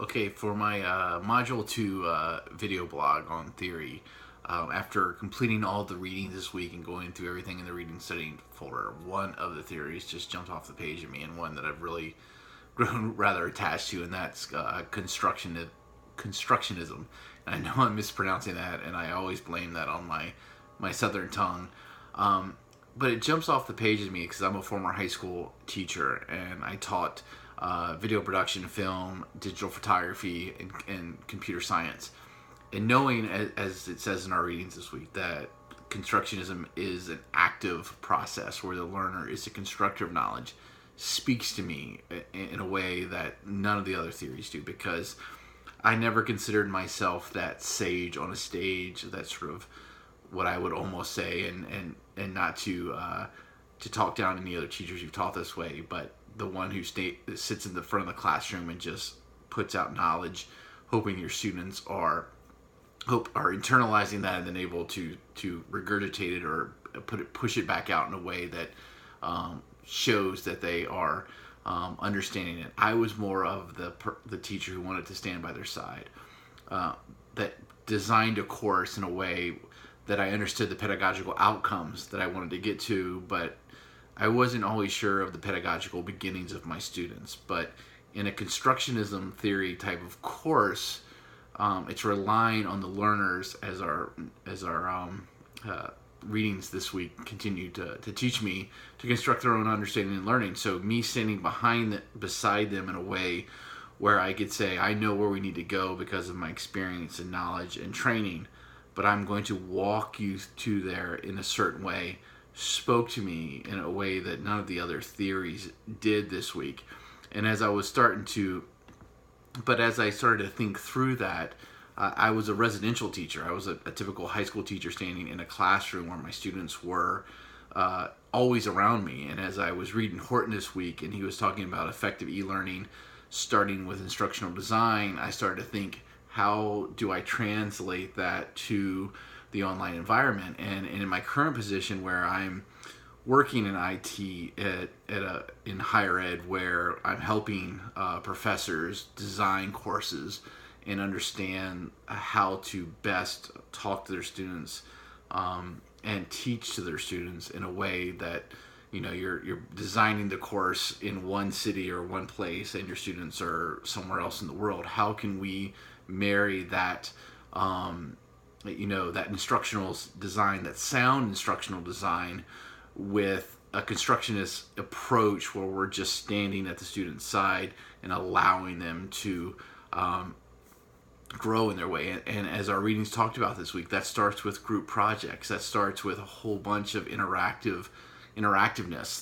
Okay, for my Module 2 video blog on theory, after completing all the readings this week and going through everything in the reading studying folder, one of the theories just jumped off the page at me, and one that I've really grown rather attached to, and that's constructionism. And I know I'm mispronouncing that, and I always blame that on my southern tongue. But it jumps off the page at me because I'm a former high school teacher, and I taught video production, film, digital photography, and computer science. And knowing, as it says in our readings this week, that constructionism is an active process where the learner is a constructor of knowledge, speaks to me in a way that none of the other theories do, because I never considered myself that sage on a stage. That's sort of what I would almost say, and not to talk down any other teachers who've taught this way, but the one who sits in the front of the classroom and just puts out knowledge, hoping your students are internalizing that and then able to regurgitate it or push it back out in a way that shows that they are understanding it. I was more of the teacher who wanted to stand by their side, that designed a course in a way that I understood the pedagogical outcomes that I wanted to get to, but I wasn't always sure of the pedagogical beginnings of my students. But in a constructionism theory type of course, it's relying on the learners, as our readings this week continue to teach me, to construct their own understanding and learning. So me standing beside them in a way where I could say, I know where we need to go because of my experience and knowledge and training, but I'm going to walk you to there in a certain way, spoke to me in a way that none of the other theories did this week. And as I started to think through that, I was a residential teacher. I was a typical high school teacher standing in a classroom where my students were always around me. And as I was reading Horton this week, and he was talking about effective e-learning, starting with instructional design, I started to think, how do I translate that to the online environment? And in my current position, where I'm working in IT in higher ed, where I'm helping professors design courses and understand how to best talk to their students and teach to their students in a way that, you're designing the course in one city or one place and your students are somewhere else in the world. How can we marry that that instructional design, that sound instructional design, with a constructionist approach where we're just standing at the student's side and allowing them to grow in their way. And as our readings talked about this week, that starts with group projects. That starts with a whole bunch of interactiveness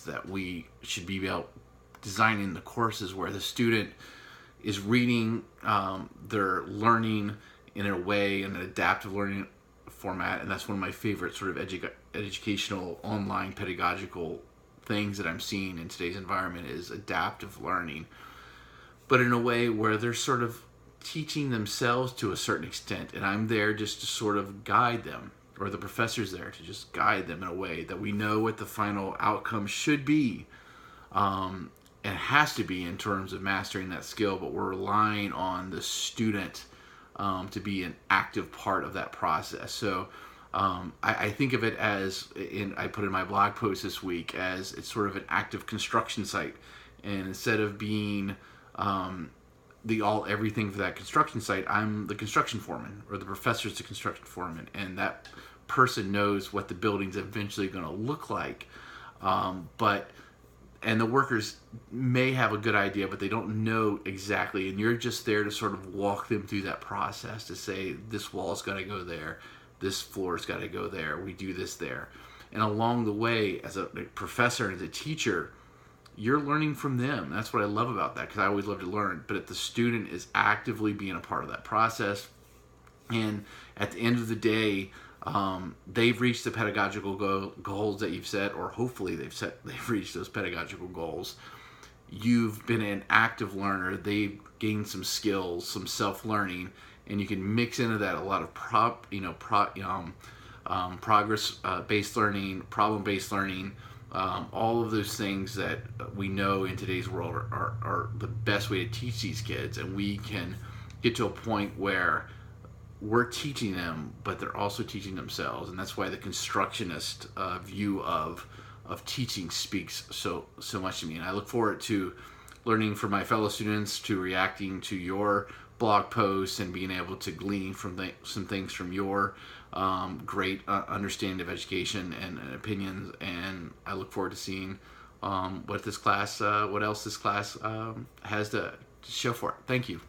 that we should be about designing the courses where the student is reading, they're learning in a way, in an adaptive learning format. And that's one of my favorite sort of educational online pedagogical things that I'm seeing in today's environment, is adaptive learning, but in a way where they're sort of teaching themselves to a certain extent, and I'm there just to sort of guide them, or the professor's there to just guide them in a way that we know what the final outcome should be, and has to be in terms of mastering that skill, but we're relying on the student to be an active part of that process. So I think of it as, I put in my blog post this week, as it's sort of an active construction site, and instead of being everything for that construction site, I'm the construction foreman, or the professor's the construction foreman, and that person knows what the building's eventually going to look like. And the workers may have a good idea, but they don't know exactly, and you're just there to sort of walk them through that process, to say, this wall's got to go there, this floor's got to go there, we do this there. And along the way, as a professor and as a teacher, you're learning from them. That's what I love about that, because I always love to learn. But if the student is actively being a part of that process, and at the end of the day, they've reached the pedagogical goals that you've set, or hopefully they've reached those pedagogical goals. You've been an active learner. They've gained some skills, some self-learning, and you can mix into that a lot of progress-based learning, problem-based learning, all of those things that we know in today's world are the best way to teach these kids, and we can get to a point where we're teaching them, but they're also teaching themselves, and that's why the constructionist view of teaching speaks so much to me. And I look forward to learning from my fellow students, to reacting to your blog posts, and being able to glean from some things from your great understanding of education and opinions. And I look forward to seeing what else this class has to show for it. Thank you.